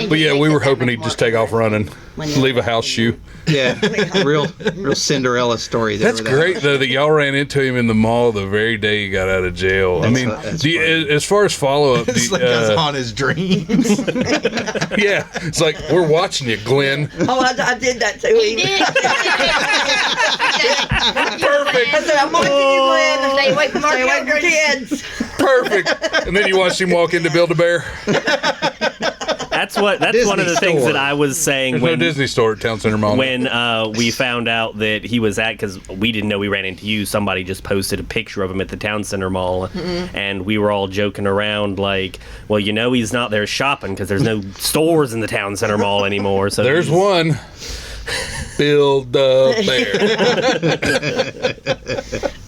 But yeah, we were hoping he'd just take off running, leave a house shoe. Yeah, real Cinderella story there. That's great, though, that y'all ran into him in the mall the very day he got out of jail. I mean, as far as follow-up... It's like on his dreams. Yeah, it's like, we're watching you, Glenn. Oh, I did that to him. He did. Perfect. I said, I'm watching you, Glenn. Stay away from our Stay away from kids. Perfect. And then you watched him walk into Build-A-Bear. That's one of the things that I was saying. There's no Disney store at Town Center Mall. When we found out that he was because we didn't know we ran into you. Somebody just posted a picture of him at the Town Center Mall, and we were all joking around like, well, he's not there shopping because there's no stores in the Town Center Mall anymore. So there's one. Build-A-Bear.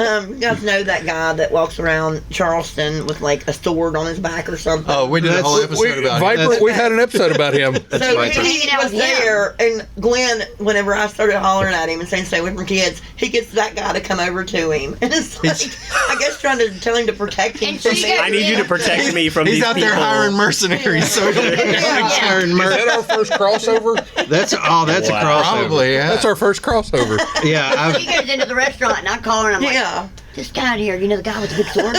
You guys know that guy that walks around Charleston with like a sword on his back or something? Oh, we did a whole episode about Viper. him. We had an episode about him. So he was there, and Glenn, whenever I started hollering at him and saying stay away from kids, he gets that guy to come over to him. And it's like, I guess trying to tell him to protect him from me. I need you to protect me from these people. He's out there hiring mercenaries. So Is that our first crossover? That's a crossover. Probably, yeah. That's our first crossover. Yeah, He goes into the restaurant and I call her and I'm like, this guy here, the guy with the big sword?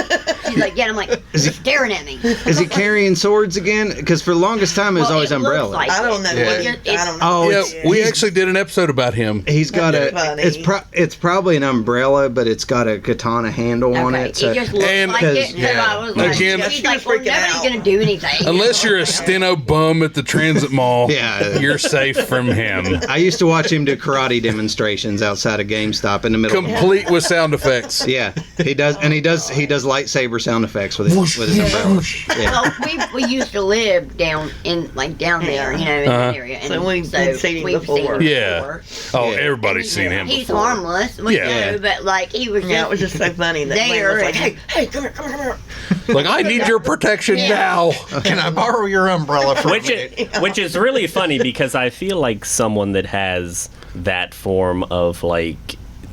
She's like, yeah. And I'm like, he's staring at me. Is he carrying swords again? Because for the longest time it was always umbrella. I don't know. Yeah. I don't know. Oh, Yeah, we actually did an episode about him. He's got Funny. it's probably an umbrella, but it's got a katana handle on it. So It just looks And- like it. And I was like, Again- she's like, well, Freaking nobody's out. going to do anything. Unless you're a steno bum at the Transit Mall, Yeah. you're safe from him. I used to watch him do karate demonstrations outside of GameStop in the middle. Complete with sound effects. Yeah, he does, and he does lightsaber sound effects with his umbrella. Yeah. Well, we used to live down there, in that area. And So we've seen him before. Yeah. Oh, Yeah. everybody's seen him He's before. harmless, Yeah. but like he was Yeah, it was just so funny that Glenn was like, hey, come here. Like, I need your protection now. Can I borrow your umbrella for a minute? Which is really funny because I feel like someone that has that form of like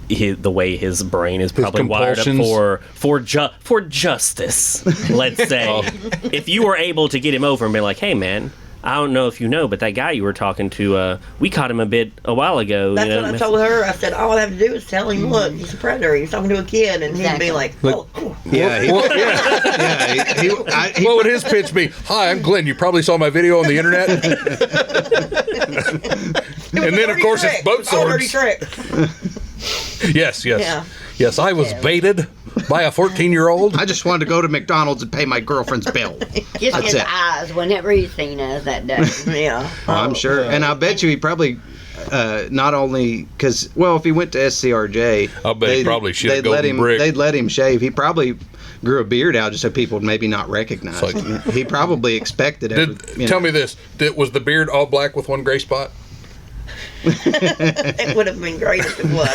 the way his brain is probably wired up for justice. Let's say if you were able to get him over and be like, hey man, I don't know if you know, but that guy you were talking to, we caught him a while ago. That's what I told her. I said, all I have to do is tell him, look, he's a predator. He's talking to a kid, and he'd be like, oh. Yeah, What would his pitch be? Hi, I'm Glenn. You probably saw my video on the internet. And then, of course, it's boat swords. Yes. Yeah. Yes, I was baited by a 14-year-old. I just wanted to go to McDonald's and pay my girlfriend's bill. just That's his it. eyes whenever he's seen us that day. Yeah. Oh, I'm sure, and I bet you he probably not only because if he went to SCRJ, I'll bet he probably should have golden brick. They'd let him shave. He probably grew a beard out just so people would maybe not recognize him. He probably expected it. Tell me this: was the beard all black with one gray spot? It would have been great if it was.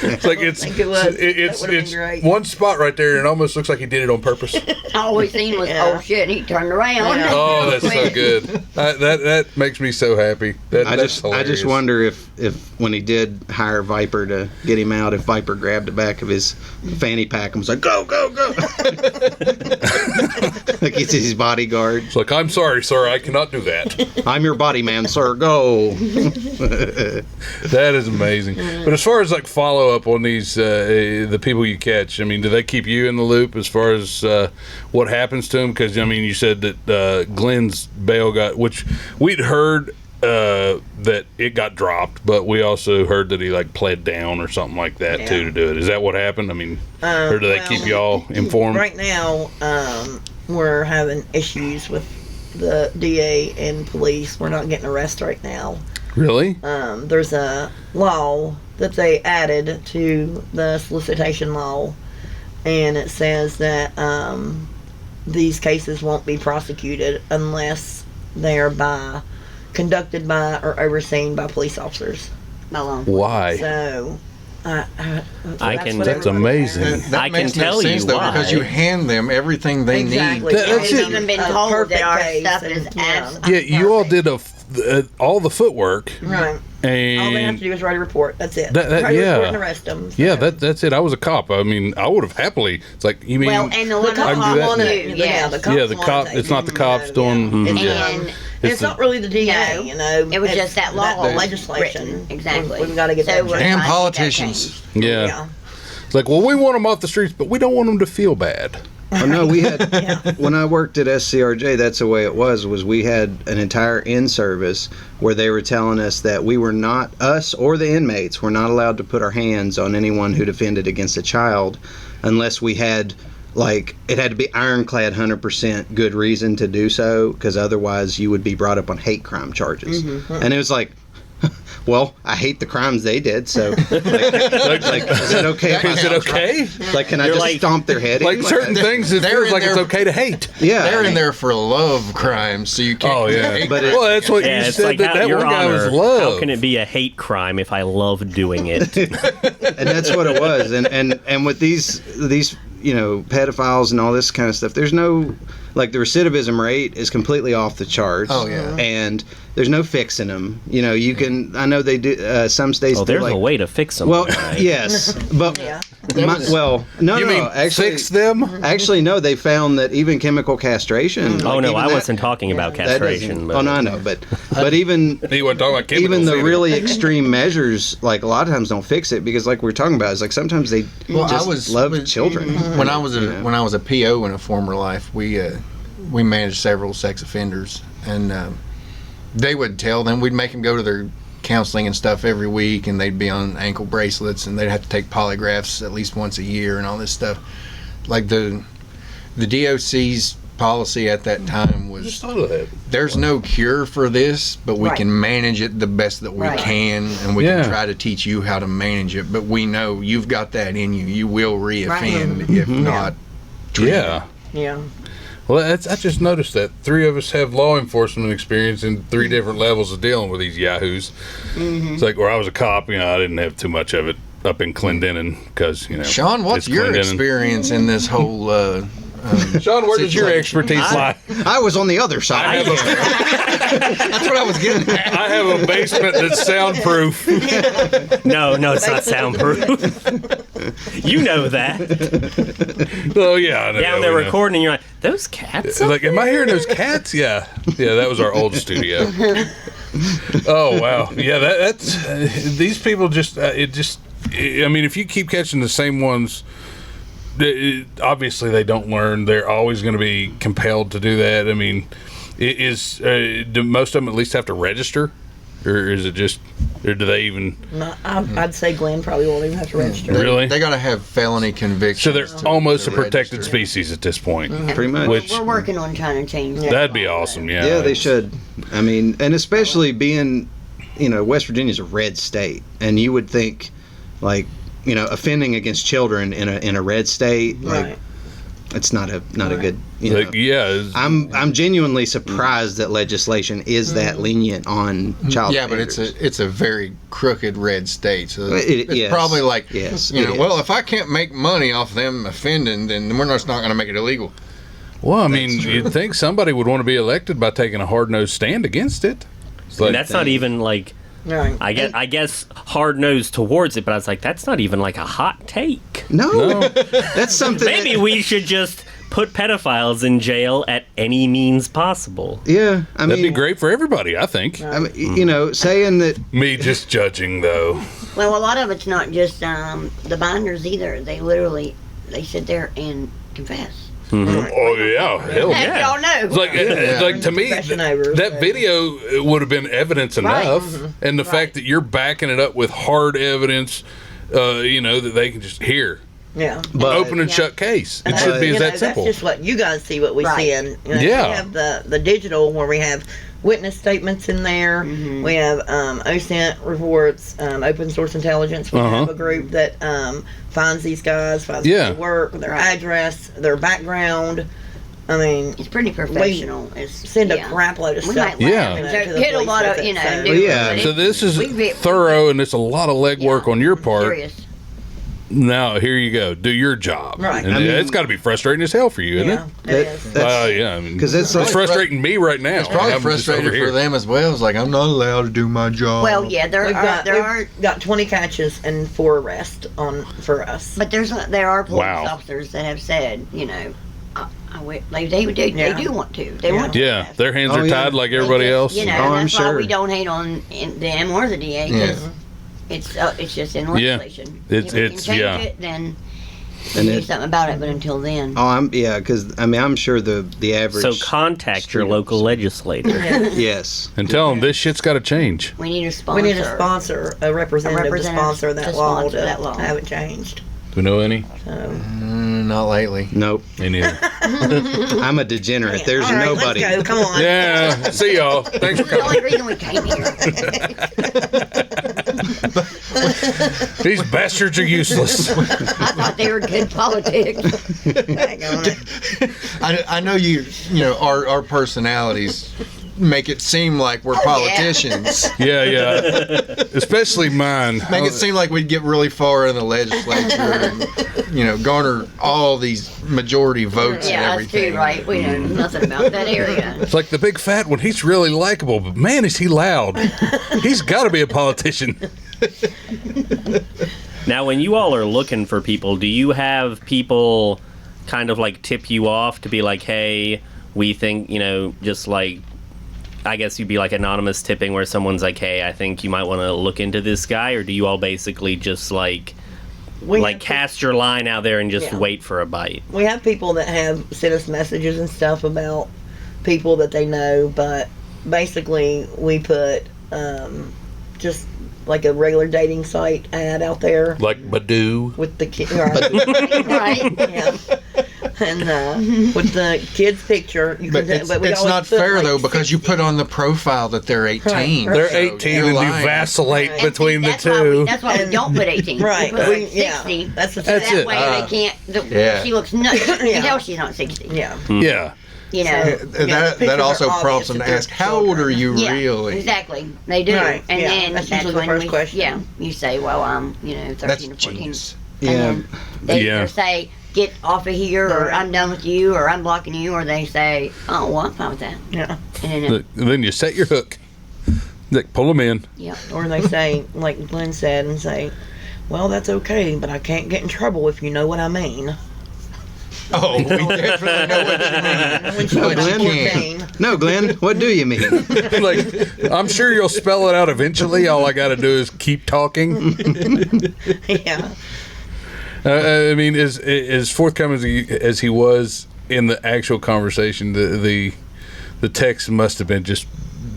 It's like it's great. one spot right there, and it almost looks like he did it on purpose. All we seen was, oh shit, and he turned around. Yeah. Oh, that's so good. That makes me so happy. I just wonder if when he did hire Viper to get him out, if Viper grabbed the back of his fanny pack and was like, go, go, go. Like he's his bodyguard. It's like, I'm sorry, sir, I cannot do that. I'm your body man, sir. Go. That is amazing. But as far as like follow up on these the people you catch, I mean, do they keep you in the loop as far as what happens to them? Because I mean, you said that Glenn's bail which we'd heard that it got dropped, but we also heard that he like pled down or something like that too to do it. Is that what happened? I mean, or do they keep y'all informed? Right now, we're having issues with the DA and police. We're not getting arrested right now. Really? There's a law that they added to the solicitation law, and it says that these cases won't be prosecuted unless they are conducted by or overseen by police officers. Why? So that's amazing. That makes no sense, though, because you hand them everything they need. That's We've it. even been told that our stuff is absolutely Yeah, you all did all the footwork. Right. And all they have to do is write a report. That's it. That, write a yeah. report and arrest them. So. Yeah, that's it. I was a cop. I mean, I would have happily. It's like, you mean? Well, and the one The I cops can do that. want it. Yeah. The cops Yeah, the want cop. it. It's not the cops doing. It's, And it's not really the DA, No. you know. It was It's just that law legislation. written. Exactly. We've got to get So that we're changed. And trying to get that politicians. changed. Yeah. It's like, well, we want them off the streets, but we don't want them to feel bad. Oh no, we had when I worked at SCRJ, that's the way it was we had an entire in-service where they were telling us that we were not, us or the inmates were not allowed to put our hands on anyone who defended against a child unless we had, like, it had to be ironclad 100% good reason to do so, because otherwise you would be brought up on hate crime charges. And it was like, well, I hate the crimes they did, so like, is it okay? Is it okay? Like, can I just stomp their head? Like in? certain things, it they're feels in like it's there- okay to hate. Yeah, They're in there for love crimes, so you can't. Oh yeah, But well, that's what Yeah, you it's said. like, That Your one guy Honor, was love. how can it be a hate crime if I love doing it? and that's what it was. And with these pedophiles and all this kind of stuff, there's no, like, the recidivism rate is completely off the charts. Oh, yeah. And there's no fixing them. You can, I know they do, some states Oh, do, there's like, a way to fix them. well, right? yes, but no, You mean actually, fix them? Actually, no. They found that even chemical castration. Oh like, no, even I that- wasn't talking about that castration. doesn't- Oh no, I know, but even He wasn't talking about chemicals even the either. really extreme measures, like, a lot of times don't fix it, because, like we were talking about, it's like sometimes they just love children. When I was a PO in a former life, we managed several sex offenders, and they would tell them, we'd make them go to their counseling and stuff every week, and they'd be on ankle bracelets, and they'd have to take polygraphs at least once a year and all this stuff. Like the DOC's policy at that time I just was, thought of that. there's no cure for this, but we Right. can manage it the best that we Right. can, and we Yeah. can try to teach you how to manage it. But we know you've got that in you. You will reoffend if not treated. Yeah. Yeah. Well, I just noticed that 3 of us have law enforcement experience in 3 different levels of dealing with these yahoos. It's like, where I was a cop, I didn't have too much of it up in Clendenin, because Sean, what's it's your Clendenin. experience in this whole Sean, where does your situation? expertise lie? I was on the other side. That's what I was getting at. I have a basement that's soundproof. No, it's not soundproof. You know that. Oh yeah, I know. Down there we know. recording, and you're like, those cats. up Like, am I there?" hearing those cats? Yeah, that was our old studio. Oh wow, yeah, that's these people just I mean, if you keep catching the same ones, obviously they don't learn. They're always going to be compelled to do that. I mean, do most of them at least have to register, or is it just, or do they even? No, I'd say Glen probably won't even have to register. Really? They got to have felony convictions. So they're to- almost to a protected register. species at this point. Pretty much. Which We're working on trying to change that. that'd be awesome. Yeah. Yeah, they should. I mean, and especially being, West Virginia's a red state, and you would think, like, offending against children in a red state, like, Right. it's not a good. Like, yeah. I'm genuinely surprised that legislation is that lenient on child. Yeah, but offenders. it's a very crooked red state, so It- it's yes. probably like, Yes, it is. well, if I can't make money off them offending, then we're just not going to make it illegal. Well, I mean, you'd think somebody would want to be elected by taking a hard-nosed stand against it. It's like, And that's not even like. Right. I guess hard nosed towards it, but I was like, that's not even like a hot take. no, that's something. Maybe we should just put pedophiles in jail at any means possible. Yeah, I that'd mean, be great for everybody, I think. I mean, saying that. Me just judging, though. Well, a lot of it's not just the binders either. They sit there and confess. Oh yeah, hell As yeah. y'all know. It's like to me, Confession overs, that but- video would have been evidence enough, and the fact that you're backing it up with hard evidence, that they can just hear. Yeah. But Open and shut case. It should be as that simple. That's just what you guys see, what we Right. see in. Yeah. We have the digital where we have witness statements in there. We have OSINT reports, open source intelligence. We have a group that finds these guys, finds Yeah. their work, their address, their background. I mean, It's pretty professional. send a crap load of We stuff. might Yeah. to laugh. the Hit a police lot with of, it, so- do Yeah. it. So this is We get- thorough, and it's a lot of legwork on your part. Serious. now here you go, do your job. Right. And it's got to be frustrating as hell for you, isn't it? It is. Yeah, I mean, because it's it's frustrating me right now. It's probably I'm just frustrating over for here. them as well. It's like, I'm not allowed to do my job. Well, yeah, there We've are, got 20 catches and 4 arrests for us. but there are police Wow. officers that have said, they do want to. They want to. Yeah, their hands Oh, are yeah. tied like everybody else. You know, Oh, I'm that's why sure. we don't hate on them or the DA. 'Cause it's just in legislation. It's- if we can it's- change yeah. it, then And do it- something about it. But until then, because I'm sure the average. So contact your local legislator. Yes. And tell them this shit's got to change. we need a sponsor. We need a sponsor, a representative to sponsor that law sponsor to that law. have it changed. Do we know any? Not lately. Nope. Me neither. I'm a degenerate. There's All right, nobody. Let's go. Come on. Yeah. See y'all. Thanks for The only coming. reason we came here. These bastards are useless. I thought they were good politics. Hang on it. I know our personalities make it seem like we're politicians. Yeah. Especially mine. Make it seem like we'd get really far in the legislature and, garner all these majority votes Yeah, and that's true, everything. right? We know nothing about that area. It's like the big fat one. He's really likable, but man, is he loud. He's got to be a politician. Now, when you all are looking for people, do you have people kind of like tip you off to be like, hey, we think, just like, I guess you'd be like anonymous tipping where someone's like, hey, I think you might want to look into this guy? Or do you all basically just like cast your line out there and just wait for a bite? We have people that have sent us messages and stuff about people that they know, but basically we put just like a regular dating site ad out there Like Badoo. with the kid, right? Right? Yeah. And with the kid's picture, you But can. it's, But we it's always not put, fair, like, though, because you put on the profile that they're 18. Right. They're So 18 you're and you lying. vacillate Right. between the That's why we, two. that's why we don't put 18. Right. We put like Yeah. 60. That's the That's That it. way they can't. Yeah. She looks nuts. You Yeah. can tell she's not 60. Yeah. Yeah. You know. Yeah, that pictures also are prompts obvious them to that they're ask, how old are you Yeah, really? exactly. They do. Right, And yeah, then that's that's usually the when first question. Yeah. You say, well, I'm, 13 That's or 14. genius. Yeah. And then they Yeah. either say, get off of here, or Right. I'm done with you, or I'm blocking you, or they say, oh, well, I'm fine with that. Yeah. And Then you set your hook. Like, pull them in. yeah. Or they say, like Glen said, and say, well, that's okay, but I can't get in trouble if you know what I mean. Oh, we definitely know what you mean. When she No, was Glenn. 14. No, Glenn. What do you mean? Like, I'm sure you'll spell it out eventually. All I got to do is keep talking. Yeah. I mean, as forthcoming as he was in the actual conversation, the text must have been just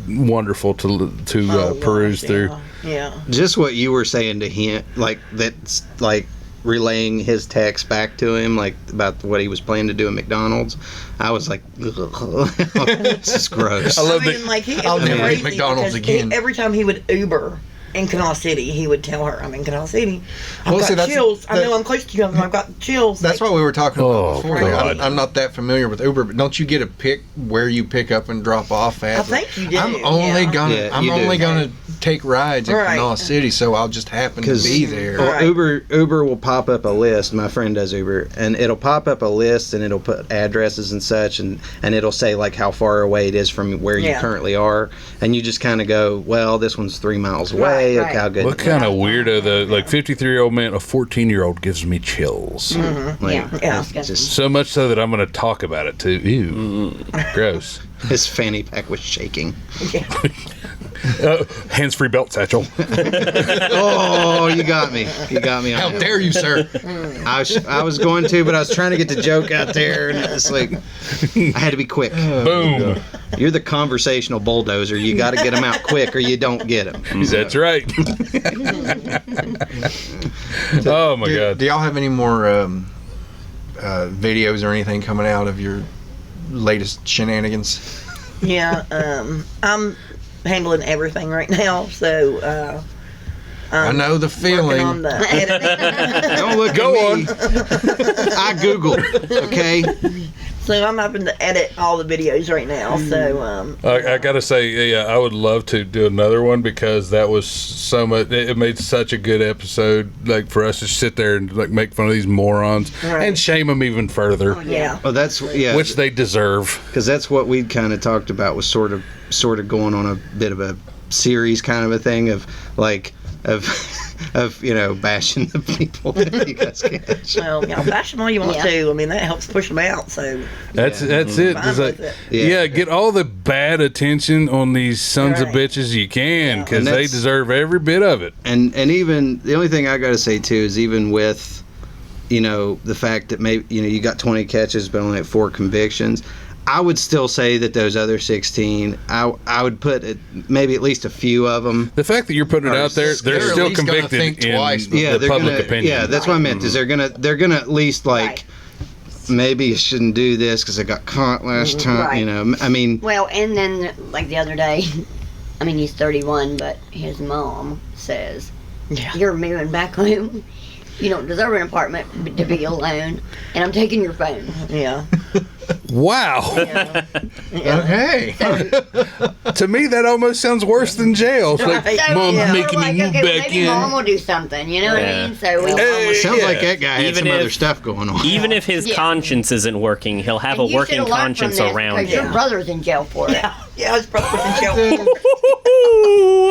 wonderful to Oh, peruse gosh, through. Yeah. Just what you were saying to him, like that's like relaying his text back to him, like about what he was planning to do at McDonald's. I was like, this is gross. I love I mean, that. like, it I'll was never eat crazy McDonald's because again. every time he would Uber in Canal City, he would tell her, I'm in Canal City. I've Well, got see, that's- chills. I that- know I'm close to you. I've got chills. That's Like, what we were talking Oh, about before. Like, God. I'm not that familiar with Uber, but don't you get a pick where you pick up and drop off at? I think you do. I'm only yeah. gonna Yeah, I'm you do. only gonna take rides in Right. Canal City, so I'll just happen to 'Cause- be there. Well, Right. Uber will pop up a list. My friend does Uber, and it'll pop up a list, and it'll put addresses and such, and it'll say like how far away it is from where you Yeah. currently are, and you just kind of go, well, this one's 3 miles away. Right, Look how good. What kind of weirdo, like 53-year-old man, a 14-year-old gives me chills. Like, Yeah. Yeah. Disgusting. just So much so that I'm going to talk about it too. Ew. Gross. his fanny pack was shaking. Hands-free belt satchel. Oh, you got me. You got me. How On that. dare you, sir? I was going to, but I was trying to get the joke out there, and it's like I had to be quick. Boom. You're the conversational bulldozer. You got to get them out quick, or you don't get them. That's right. Oh my God. Do y'all have any more videos or anything coming out of your latest shenanigans? Yeah. I'm handling everything right now, so I know the working feeling. on the editing. Don't look Go at me. I Googled, okay? So I'm having to edit all the videos right now. So I gotta say, yeah, I would love to do another one because that was so much. It made such a good episode, like for us to sit there and like make fun of these morons and shame them even further. yeah. Well, that's which they deserve. because that's what we'd kind of talked about, was sort of going on a bit of a series kind of a thing of like of bashing the people that you guys catch. Well, bash them all you want to. I mean, that helps push them out. So That's it. It's like, get all the bad attention on these sons of bitches you can, because they deserve every bit of it. And even the only thing I got to say too is, even with the fact that maybe you got 20 catches but only 4 convictions, I would still say that those other 16, I would put maybe at least a few of them. The fact that you're putting it out there, they're still convicted in the public opinion. Yeah, that's what I meant. Is they're gonna at least like, maybe you shouldn't do this because I got caught last time. I mean. Well, and then like the other day, I mean he's 31, but his mom says, "You're moving back home. You don't deserve an apartment to be alone, and I'm taking your phone." Yeah. Wow. Yeah. Okay. To me, that almost sounds worse than jail. It's like, Mom's making me move back maybe in. Mom will do something, you know what I mean? So we Sounds like that guy had Even some other if- stuff going on. Even if his conscience isn't working, he'll have a working conscience around Your him. brother's in jail for it. Yeah, his brother's in jail.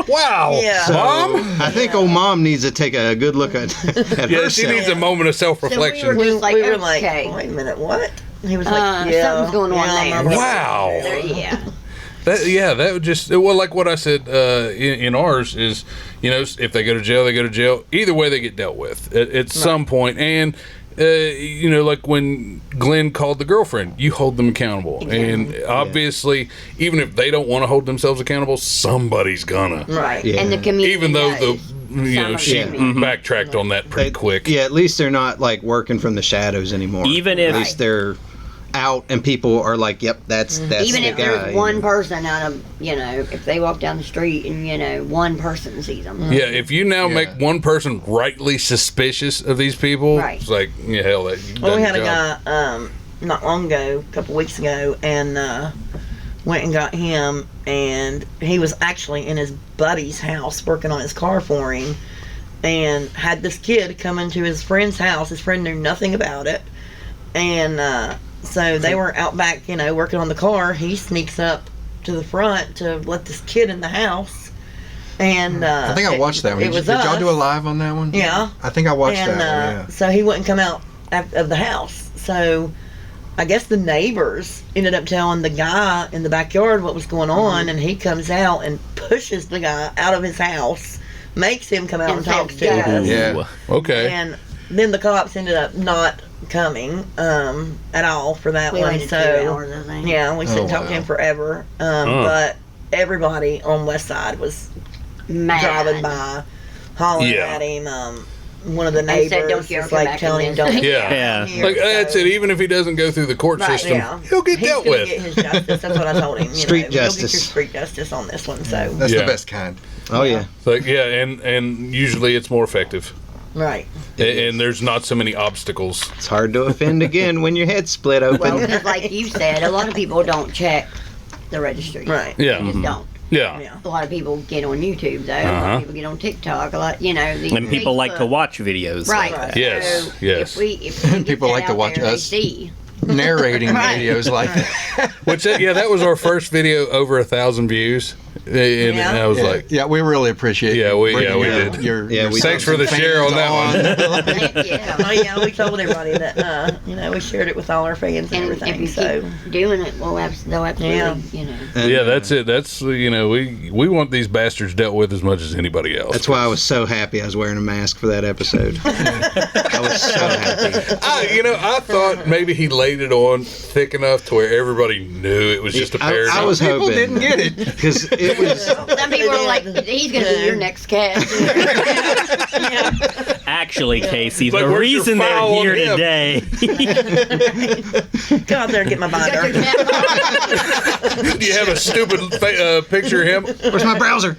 Wow. Yeah. Mom? I think old mom needs to take a good look at Yeah, she herself. needs a moment of self-reflection. So we were like, we were like, okay. wait a minute, what? He was like, something's going on there. Wow. Yeah. That would just, well, like what I said in ours is, if they go to jail, they go to jail. Either way, they get dealt with at some point. And, like when Glenn called the girlfriend, you hold them accountable. Exactly. And obviously, even if they don't want to hold themselves accountable, somebody's gonna. Right. Yeah. And the community Even though she Mm-hmm. backtracked on that pretty quick. Yeah, at least they're not like working from the shadows anymore. Even if- at least they're out and people are like, yep, that's Even the if guy. there's one person out of, if they walk down the street and, one person sees them. Yeah, if you now make one person rightly suspicious of these people, it's like, hell, you've Well, done we had your a job. guy not long ago, a couple weeks ago, and went and got him, and he was actually in his buddy's house working on his car for him, and had this kid come into his friend's house. His friend knew nothing about it, and so they were out back, working on the car. He sneaks up to the front to let this kid in the house, and I think I watched that one. It was Did y'all us. do a live on that one? Yeah. I think I watched And that one, so he wouldn't come out of the house. So I guess the neighbors ended up telling the guy in the backyard what was going on, and he comes out and pushes the guy out of his house, makes him come out and talk to us. Yeah. Okay. And then the cops ended up not coming at all for that We one. waited So 2 hours, I think. yeah, we sit and talk to him forever. But everybody on West Side was Mad. driving by, hollering Yeah. at him. One of the They said, neighbors "Don't you ever was come like back telling in him, this." "Don't Yeah. here." Like, that's So- it. Even if he doesn't go through the court Right, system, yeah. he'll get He's dealt gonna with. get his justice. That's what I told him. Street You'll get justice. your street justice on this one. So That's Yeah. the best kind. Oh yeah. Like, and usually it's more effective. right. And there's not so many obstacles. It's hard to offend again when your head's split open. Well, because like you said, a lot of people don't check the registry. Right. Yeah. They just don't. Yeah. Yeah. A lot of people get on YouTube, though. A lot of people get on TikTok. A lot, the And people like to Facebook. watch videos. Right. Like that. Yes, So yes. If we get People that like to out watch there, they us. see. Narrating Right. videos like that. Which, that was our first video over 1,000 views. And I was like, Yeah, we really appreciate Yeah, we bringing did. Your Thanks for the share on that one. Yeah. Oh yeah, we told everybody that. We shared it with all our fans and And if everything. you So keep doing it, they'll absolutely, Yeah, that's it. That's, we want these bastards dealt with as much as anybody else. That's why I was so happy I was wearing a mask for that episode. I was so happy. I thought maybe he laid it on thick enough to where everybody knew it was just a parody. I was People hoping. didn't get it. Because it was. Some people are like, he's going to be your next cast. Actually, Casey, Like, the where's your reason they're foul on here him? today. Go out there and get my binder. Do you have a stupid picture of him? Where's my browser?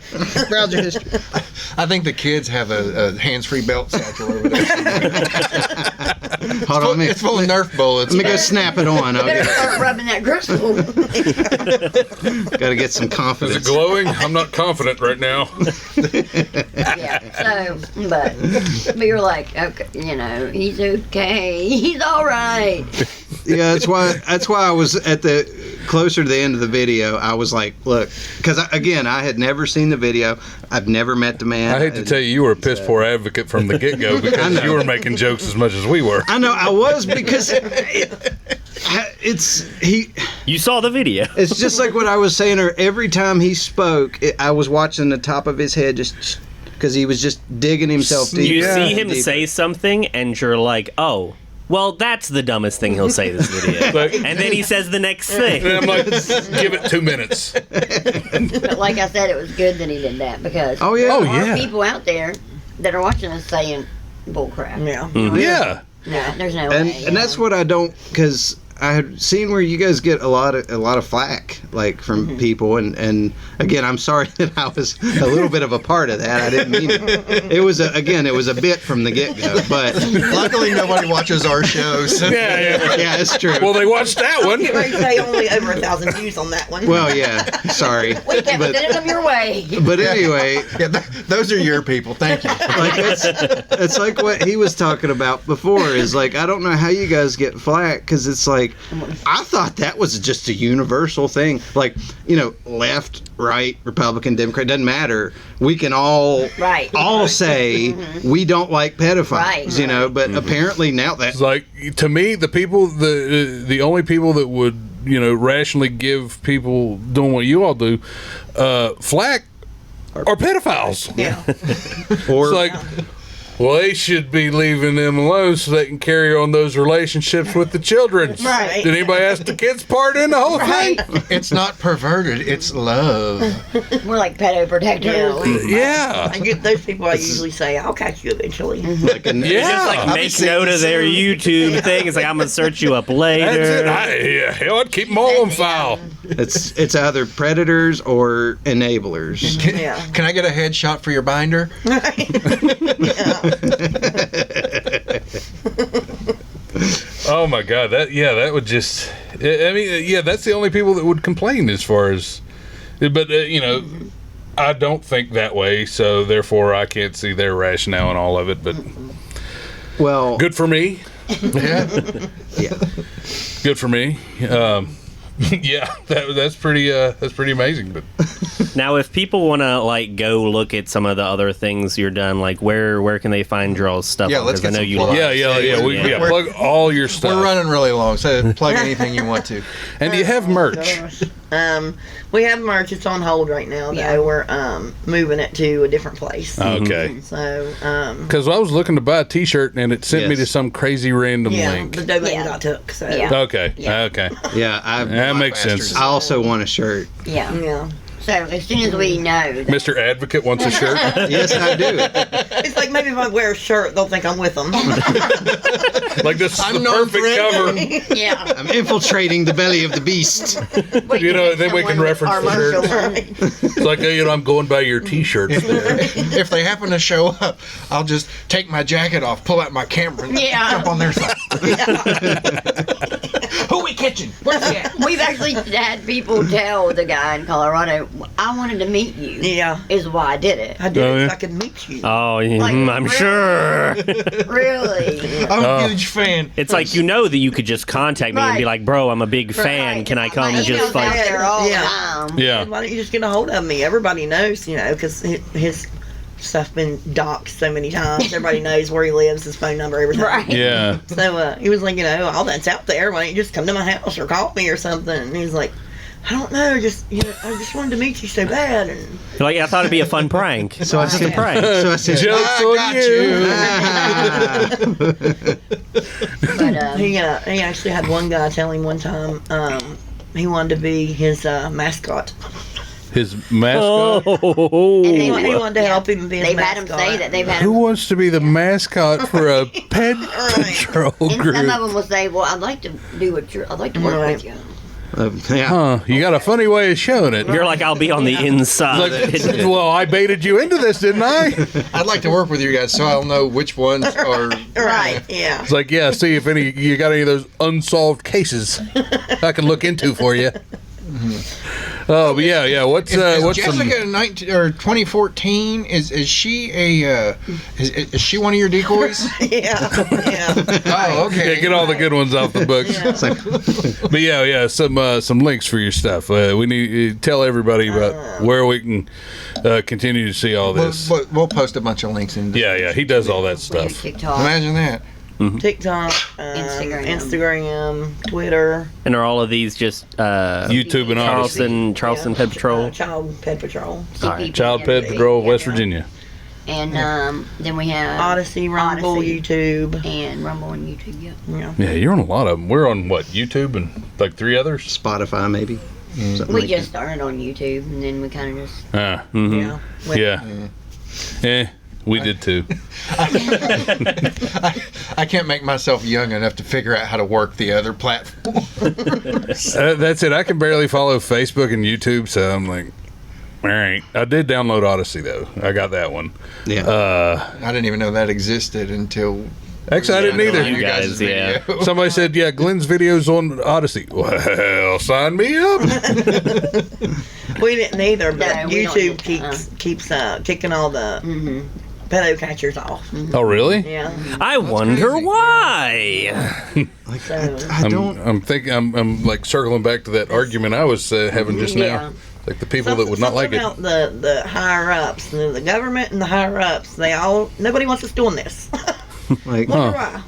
Browser history. I think the kids have a hands-free belt satchel over there. Hold on, It's full of Nerf bullets. let me go snap it on. Better start rubbing that gristle. Got to get some Is it confidence. glowing? I'm not confident right now. Yeah. So, but you're like, okay, you know, he's okay. He's all right. Yeah, that's why I was at the closer to the end of the video. I was like, look, because again, I had never seen the video. I've never met the man. I hate to tell you, you were a piss poor advocate from the get go because you were making jokes as much as we were. I know I was because You saw the video. it's just like what I was saying. Or every time he spoke, I was watching the top of his head just because he was just digging himself deep. You see him deeper. say something, and you're like, oh, well, that's the dumbest thing he'll say this video. Like, And then he says the next thing. and I'm like, give it 2 minutes. But like I said, it was good that he did that because Oh, yeah. Oh, there are yeah. people out there that are watching us saying bullcrap. Yeah. Yeah. No, there's no way. And that's what I don't, because I had seen where you guys get a lot of flack, like from people, and again, I'm sorry that I was a little bit of a part of that. I didn't mean it. It was a bit from the get go, but Luckily, nobody watches our shows. yeah, it's true. Well, they watched that one. Get ready to say only over 1,000 views on that one. Well, yeah, sorry, We kept sending them your way. but anyway, Yeah, those are your people. Thank you. like it's like what he was talking about before. Is like I don't know how you guys get flack because it's like I thought that was just a universal thing. Like left, right, Republican, Democrat, doesn't matter. We can all say we don't like pedophiles, Right. But apparently now that It's like, to me, the only people that would rationally give people doing what you all do flack are pedophiles. Yeah. or It's like, well, they should be leaving them alone so they can carry on those relationships with the children. Right. Did anybody ask the kids part in the whole thing? It's not perverted. It's love. We're like pedo protectors. Yeah. I get those people. I usually say, "I'll catch you eventually." like a, Yeah. Just like make note of their YouTube thing. It's like, I'm going to search you up later. That's it. Hell, I'd keep them all on file. it's either predators or enablers. Can I get a headshot for your binder? Oh my God, that would just. I mean, yeah, that's the only people that would complain as far as, but I don't think that way, so therefore I can't see their rationale in all of it. But Well, good for me. Yeah. yeah. Good for me. Yeah, that's pretty amazing. But Now, if people want to go look at some of the other things you're done, where can they find your stuff? Yeah, let's Because I get know some you. plugs. yeah, plug all your stuff. We're running really long, so plug anything you want to. And do you have merch? We have merch. It's on hold right now, though. Yeah. We're moving it to a different place. Okay. So, Because I was looking to buy a T-shirt and it sent me Yes. to some crazy random yeah, link. the domain Yeah. got took. So, Yeah. Okay. Yeah. Okay. Yeah, That makes sense. I also want a shirt. Yeah. yeah. So as soon as we know that Mr. Advocate wants a shirt. Yes, I do. It's like maybe if I wear a shirt, they'll think I'm with them. Like this is I'm the perfect cover. yeah. I'm infiltrating the belly of the beast. Then we can reference the shirt. It's like, I'm going by your T-shirts there. If they happen to show up, I'll just take my jacket off, pull out my camera, and Yeah. jump on their side. Who we catching? Where's he at? We've actually had people tell the guy in Colorado, I wanted to meet you. Yeah. Is why I did it. I did Oh, it yeah. so I could meet you. Oh, Like, I'm really? sure. Really? I'm a huge fan. It's like that you could just contact me and be Right. like, bro, I'm a big fan. Right. Can I come My and just email's out like? there all Yeah. the time. Yeah. Why don't you just get a hold of me? Everybody knows, because his stuff been doxxed so many times. Everybody knows where he lives, his phone number, everything. Right. Yeah. So he was like, all that's out there. Why don't you just come to my house or call me or something? And he was like, I don't know, just I just wanted to meet you so bad. And You're like, I thought it'd be a fun prank. So I Just a said, prank. so I said, Jokes on got you. But he actually had one guy tell him one time he wanted to be his mascot. His mascot. Oh. And he wanted to help him be his They've had him mascot. say that they've had Who him. wants to be the mascot for a pet patrol And group? some of them will say, "Well, I'd like to do what I'd like to work Right. with you." Yeah. Huh? You got a funny way of showing it. You're like, I'll be on the inside. Like, well, I baited you into this, didn't I? I'd like to work with you guys so I'll know which ones are. Right, yeah. It's like, yeah, see if you got any of those unsolved cases I can look into for you. Oh, but yeah. What's Jessica some? 2014? Is she a? Is she one of your decoys? Yeah. Oh, okay. Yeah, get all the good ones off the books. But yeah, some links for your stuff. We need tell everybody about where we can continue to see all this. We'll post a bunch of links in. Yeah, he does all that We do stuff. TikTok. Imagine that. TikTok, Instagram, Twitter. And are all of these just YouTube and Odyssey. Charleston Pet Patrol? Child Pet Patrol. CPP, Child Pet Patrol of West Virginia. And then we have Odyssey, Rumble, Odyssey. YouTube. And Rumble and YouTube. Yeah. Yeah, you're on a lot of them. We're on what, YouTube and like 3 others? Spotify, maybe. Something We like just started on YouTube, and then we kind of just. Yeah. Yeah. We did too. I can't make myself young enough to figure out how to work the other platform. That's it. I can barely follow Facebook and YouTube, so I'm like, all right. I did download Odyssey though. I got that one. Yeah. I didn't even know that existed until. Actually, I didn't either. You guys, video. Somebody said, "Yeah, Glen's videos on Odyssey." Well, sign me up. We didn't either, but No, we don't YouTube need- keeps kicking all the pedo catchers off. Oh, really? Yeah. I wonder why. So, I don't. I'm thinking. I'm like circling back to that argument I was having just Yeah. now. Like the people that would not like it. Something about the higher ups, the government and the higher ups. Nobody wants us doing this. Like, Wonder why?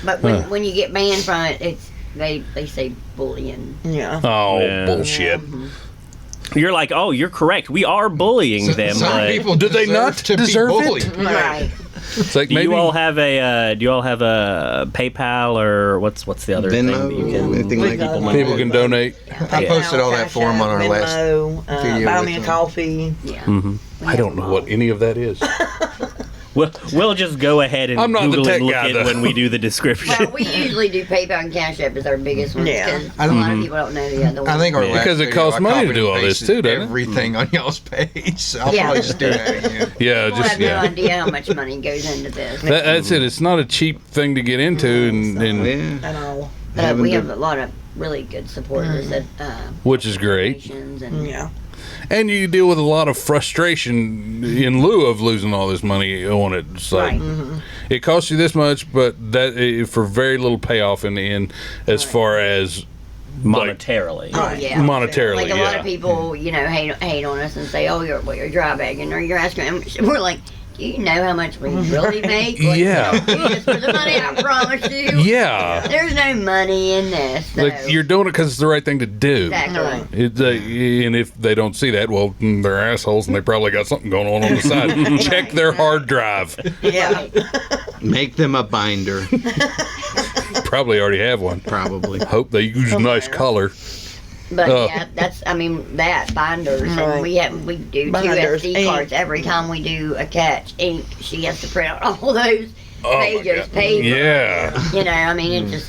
But when you get banned from it, they say bullying. Yeah. Oh, Yeah. bullshit. You're like, oh, you're correct. We are bullying them. Some But people Do they not to deserve be it? bullied. Right. It's like do maybe you all have a PayPal or what's the other thing that you Venmo, can anything like that. people can donate. I posted all that for them on our last video Buy with me a them. coffee. Yeah. I don't know what any of that is. We'll just go ahead and I'm not the Google tech and look guy, it though. when we do the description. Well, we usually do PayPal and Cash App as our biggest ones. Yeah. 'Cause a lot of people don't know the other ones. I think our Yeah. last Because it video, costs I money to copied do and all this, pasted too, doesn't it? everything on y'all's page. So I'll Yeah. probably just do that again. Yeah, People have no yeah. idea how much money goes into this. That's it. It's not a cheap thing to get into, and Yeah. At all. But Having we to- have a lot of really good supporters that which is great. donations and Yeah. And you deal with a lot of frustration in lieu of losing all this money on it. It's like right. it costs you this much, but that for very little payoff in the end, as far as Monetarily. Oh yeah. monetarily. Like a lot Yeah. of people, hate on us and say, "Oh, you're dry bagging," or "You're asking." And we're like, "Do you know how much we really make?" Like, Yeah. Just for the money, I promise you. Yeah. There's no money in this. So. Like you're doing it because it's the right thing to do. Exactly. Right. It's, and if they don't see that, well, they're assholes, and they probably got something going on the side. Check their hard drive. Yeah. Make them a binder, Probably already have one. probably. Hope they use a nice color. But Oh. yeah, that binders, Right. and we do Binders, 2 SD ink. cards every time we do a catch. Ink, she has to print out all those pages, paper. Yeah. It just.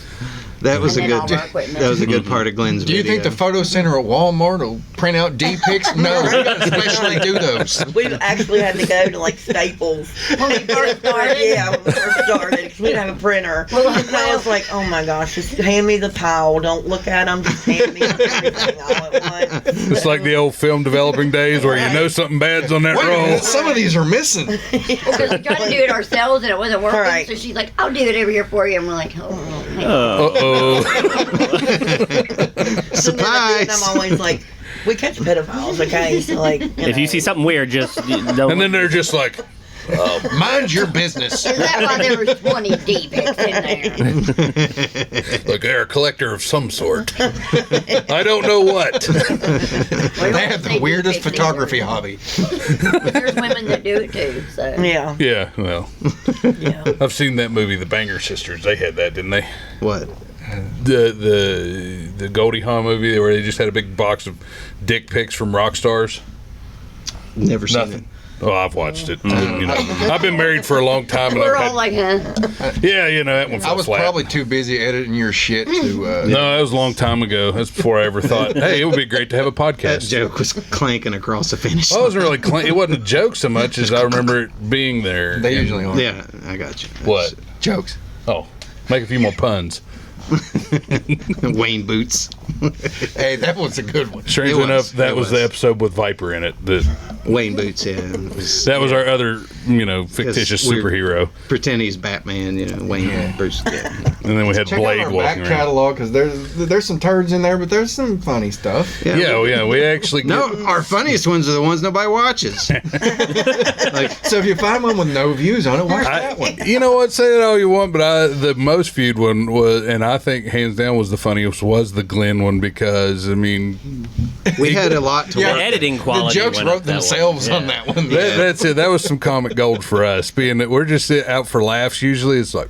That was a And then good. all our equipment. That was a good part of Glen's Do you video. think the photo center at Walmart will print out D pics? No, we gotta specially do those. We actually had to go to like Staples when we first started. Yeah, when we first started, 'cause we didn't have a printer. Well, And I was like, oh my gosh, just hand me the pile. Don't look at them. Just hand me everything all at once. It's like the old film developing days where you know something bad's on that Wait a roll. minute, some of these are missing. Because we tried to do it ourselves and it wasn't working. Right. So she's like, "I'll do it over here for you." And we're like, "Oh." Uh-oh. Surprise! I'm always like, we catch pedophiles, okay? So like, If you see something weird, just don't. And then they're just like, Mind your business. Is that why there was 20 D pics in there? like they're a collector of some sort. I don't know what. They have the weirdest photography hobby. But there's women that do it too. So yeah, Yeah, well, yeah. I've seen that movie, The Banger Sisters. They had that, didn't they? What? the Goldie Hawn movie where they just had a big box of dick pics from rock stars? Never seen Nothing. Oh, I've watched it. I've been married for a long time. And We're I've all like, huh? yeah, that one I fell was flat. probably too busy editing your shit to. No, that was a long time ago. That's before I ever thought, hey, it would be great to have a That podcast. joke was clanking across the finish Well, it line. wasn't really it wasn't a joke so much as I remember it being there. They usually are. Yeah, I got you. What? Jokes. Oh, make a few more puns. Wayne Boots. Hey, that was a good one. Strangely It was. enough, that It was was. the episode with Viper in it. Wayne Boots, yeah. That was our other, fictitious we're- superhero. Pretend he's Batman, Wayne Boots. Yeah. And then we had Check Blade out our back walking around. catalog because there's some turds in there, but there's some funny stuff. Yeah, we actually No, our funniest ones are the ones nobody watches. So if you find one with no views on it, watch that one. You know what? Say it all you want, but the most viewed one was, and I think hands down was the funniest, was the Glen one because We had a lot to Yeah. work. The editing quality. The jokes went up wrote that themselves one. on that one. that's it. That was some comic gold for us, being that we're just out for laughs. Usually, it's like.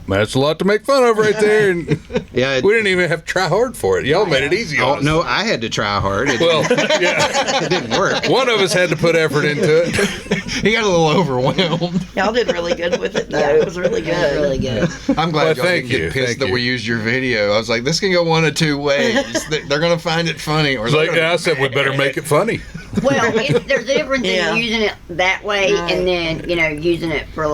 That's a lot to make fun of right there, and Yeah, we didn't even have to try hard for it. Y'all made it easy on us. no, I had to try hard. It, Well, yeah, it didn't work. one of us had to put effort into it. He got a little overwhelmed. Y'all did really good with it, though. Yeah. It was really good. It was really good. I'm glad Well, y'all thank didn't you, get pissed thank that you. we used your video. I was like, this can go one of two ways. They're going to find it funny, or It's they're like gonna I said, we better make it funny. Well, there's a difference Yeah. in using it that way Right. and then, using it for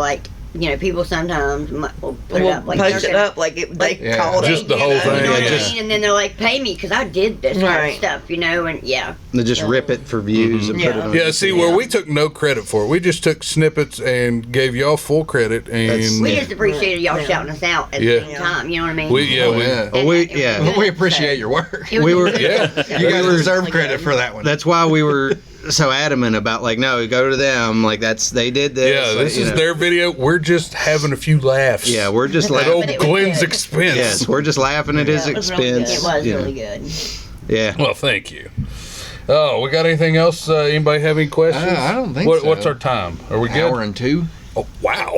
people sometimes will put it We'll up like post they're it gonna- up like they Yeah. called it. Just the whole thing, You know what yeah. I mean? And then they're like, pay me because I did this kind Right. of stuff, and yeah. They just rip it for views and put it Yeah. on. Yeah, see, where we took no credit for it, we just took snippets and gave y'all full credit, and We just appreciated y'all Yeah. shouting us out at Yeah. the same time, you know what I mean? we yeah, Oh, we yeah. Well, we- And it was yeah. good, we appreciate your work. so- it was We were- good. yeah. You guys were- deserve credit for that one. That's why we were so adamant about no, go to them. Like they did this. Yeah, this is their video. We're just having a few laughs. Yeah, we're just at laughing. old But it was Glenn's good. expense. Yes, we're just laughing at his Yeah, it was really expense. It was you know. really good. Yeah. Well, thank you. Oh, we got anything else? Anybody have any questions? I don't think so. What's our time? Are we good? Hour and two. Oh, wow.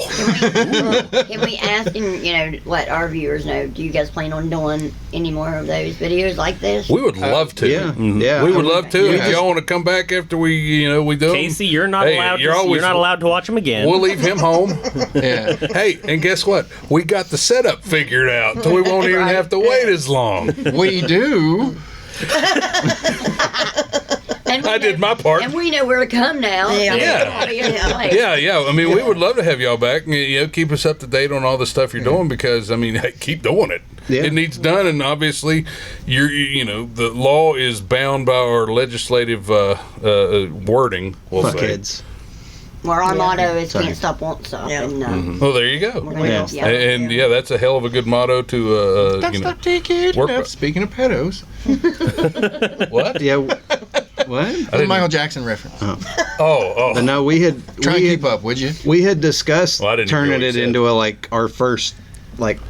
Can we ask, and let our viewers know, do you guys plan on doing any more of those videos like this? We would love to. Yeah, yeah. We would love to. Yeah. If y'all want to come back after we do 'em. Casey, you're not Hey, allowed. you're You're always- not allowed to watch them again. We'll leave him home. Yeah. Hey, and guess what? We got the setup figured out, so we won't even Right. have to wait as long. We do. And we I did know- my part. And we know where to come now. Yeah. Yeah. Yeah. I mean, we would love to have y'all back. And, keep us up to date on all the stuff you're doing because, hey, keep doing it. Yeah. It needs done, and obviously, the law is bound by our legislative wording. We'll say. Fuckheads. Where our motto is Sorry. can't stop, won't stop. Yeah. And, Well, there you go. we're gonna Yeah. help you out. And that's a hell of a good motto to That's not taking work enough. with. Speaking of pedos, what? Yeah. What? that's a Michael Jackson reference. Oh. But no, we had Try and we keep had, up, would you? we had discussed Well, I didn't hear turning what he it said. into our first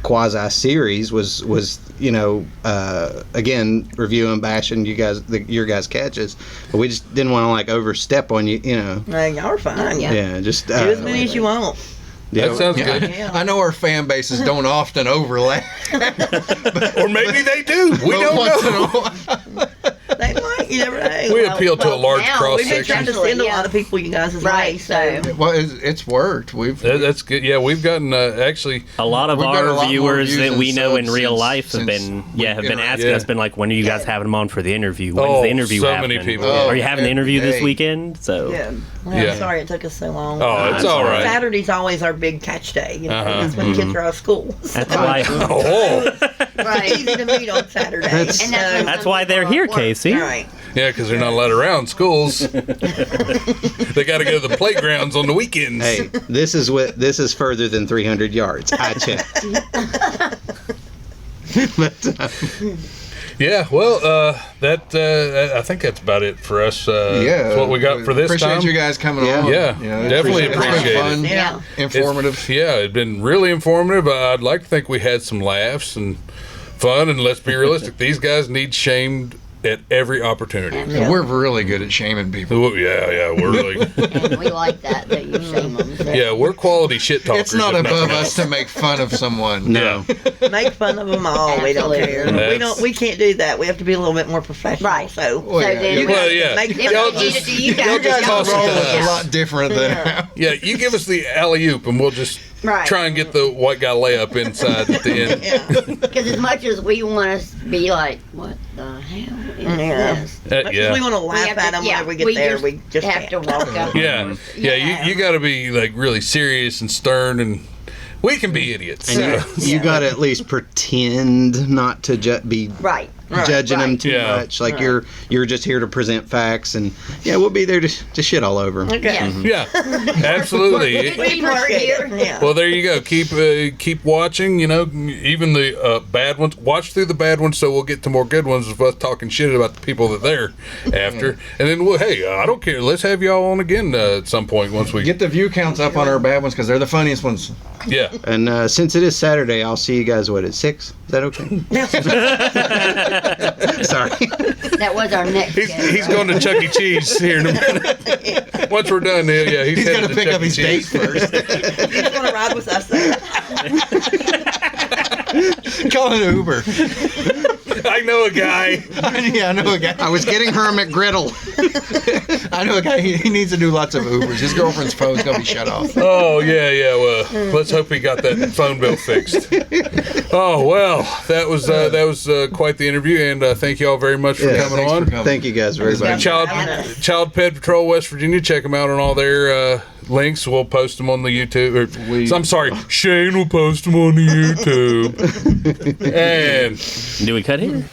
quasi series was again reviewing bashing your guys catches, but we just didn't want to overstep on you Y'all are fine. Yeah. yeah just Do as many as you want. That sounds good. Yeah. I know our fan bases don't often overlap. Or maybe they do. We but don't once in a know. while- They might. You never know. We appeal to a large now cross We've been trying section. to send a Yeah. lot of people you guys' way, Right, so. so. Well, it's worked. We've That's good. Yeah, we've gotten actually. a lot of We've got a lot our more viewers views that and we know in subs real since- life have since been we've asking Yeah. us, been like, when are you guys having them on for the interview? When's Oh, the interview so happening? many people. Are you having the interview this Hey. weekend? So Yeah. Well, Yeah. I'm sorry it took us so long. Oh, it's all right. Saturday's always our big catch day. That's when kids are out of school. So that's why Oh, Right. it's easy to meet on Saturdays. That's- And that's when that's some why people they're are here, at work. Casey. Right. yeah, because they're not allowed around schools. They got to go to the playgrounds on the weekends. hey, this is further than 300 yards. I checked. But Yeah, well, I think that's about it for us. yeah, that's what we got for this appreciate time. you guys coming Yeah. on. Yeah, definitely it's been appreciate it. fun, Yeah. informative. Yeah, it's been really informative. I'd like to think we had some laughs and fun. And let's be realistic; these guys need shamed at every opportunity. And we're really good at shaming people. Yeah, we're really. And we like that you shame them. So. Yeah, we're quality shit talkers. It's not if above nothing us to make fun of someone. No. Make fun of them all. We don't care. We can't do that. We have to be a little bit more professional. Right. So, then Well, yeah. Make Y'all just you y'all just toss it Roll to is a us. lot different than Yeah, you give us the alley oop, and we'll just Right. try and get the white guy layup inside at the end. Because as much as we want to be like, what the hell is this? Yeah. we want to laugh at them whenever we get there. We just have can't. to walk up. Yeah, you got to be like really serious and stern, and we can be idiots. And you got to at least pretend not to be Right. judging them too Yeah. much. Like you're just here to present facts, and we'll be there to shit all over 'em. Okay. Yeah. Yeah, absolutely. Good teamwork here. Yeah. Well, there you go. Keep watching. Even the bad ones. Watch through the bad ones, so we'll get to more good ones of us talking shit about the people that they're after. And then, I don't care. Let's have y'all on again at some point once we Get the view counts up on our bad ones because they're the funniest ones. Yeah. And since it is Saturday, I'll see you guys at 6. Is that okay? Sorry. That was our next guest. He's going to Chuck E. Cheese here in a minute. Once we're done, he's He's headed got to to pick Chuck up E. his date Cheese. first. He's going to ride with us there. Call an Uber. I know a guy. I know a guy. I was getting her a McGriddle. I know a guy. He needs to do lots of Ubers. His girlfriend's phone's gonna be shut off. Oh yeah. Well, let's hope he got that phone bill fixed. Oh well, that was quite the interview, and thank you all very much for coming thanks on. for coming. Thank you guys very much. Child Pet Patrol West Virginia. Check them out on all their links. We'll post them on the YouTube. I'm sorry, Shane will post them on the YouTube. And Do we cut here?